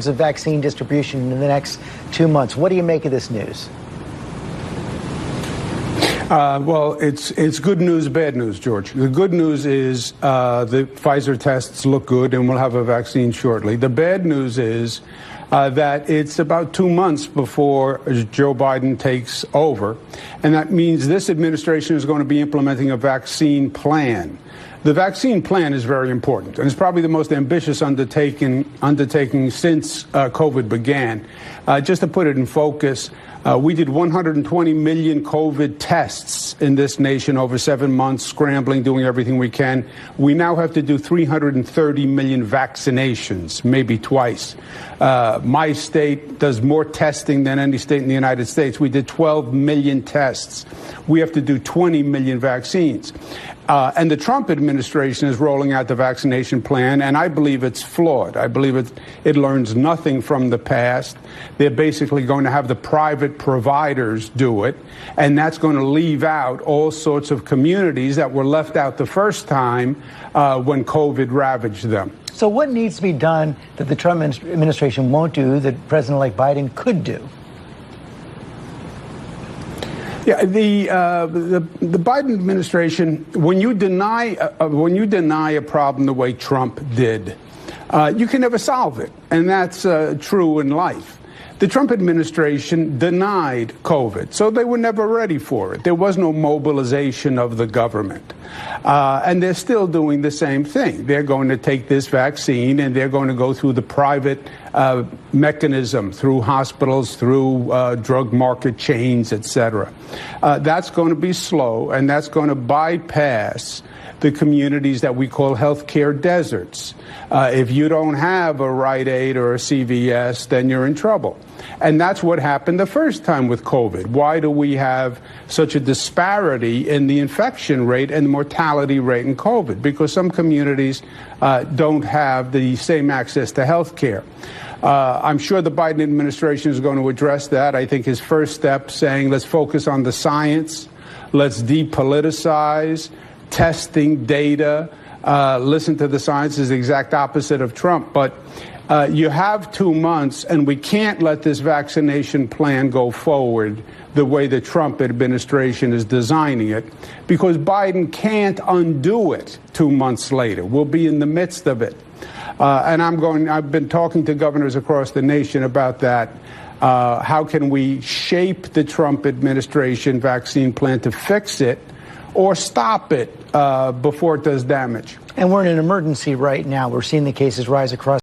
of vaccine distribution in the next 2 months. What do you make of this news? Well, it's good news, bad news, George. The good news is the Pfizer tests look good and we'll have a vaccine shortly. The bad news is that it's about 2 months before Joe Biden takes over. And that means this administration is going to be implementing a vaccine plan. The vaccine plan is very important, and it's probably the most ambitious undertaking since COVID began. Just to put it in focus, we did 120 million COVID tests in this nation over 7 months, scrambling, doing everything we can. We now have to do 330 million vaccinations, maybe twice. My state does more testing than any state in the United States. We did 12 million tests. We have to do 20 million vaccines. And the Trump administration is rolling out the vaccination plan, and I believe it's flawed. I believe it learns nothing from the past. They're basically going to have the private providers do it, and that's going to leave out all sorts of communities that were left out the first time when COVID ravaged them. So what needs to be done that the Trump administration won't do that President-elect Biden could do? Yeah, the Biden administration, when you deny a problem the way Trump did, you can never solve it, and that's true in life. The Trump administration denied COVID, so they were never ready for it. There was no mobilization of the government. And they're still doing the same thing. They're going to take this vaccine and they're going to go through the private mechanism, through hospitals, through drug market chains, et cetera. That's going to be slow, and that's going to bypass the communities that we call healthcare deserts. If you don't have a Rite Aid or a CVS, then you're in trouble. And that's what happened the first time with COVID. Why do we have such a disparity in the infection rate and the mortality rate in COVID? Because some communities don't have the same access to health care. I'm sure the Biden administration is going to address that. I think his first step saying, let's focus on the science, let's depoliticize, testing data, listen to the science is the exact opposite of Trump. But you have 2 months, and we can't let this vaccination plan go forward the way the Trump administration is designing it, because Biden can't undo it 2 months later. We'll be in the midst of it. And I've been talking to governors across the nation about that. How can we shape the Trump administration vaccine plan to fix it or stop it before it does damage? And we're in an emergency right now. We're seeing the cases rise across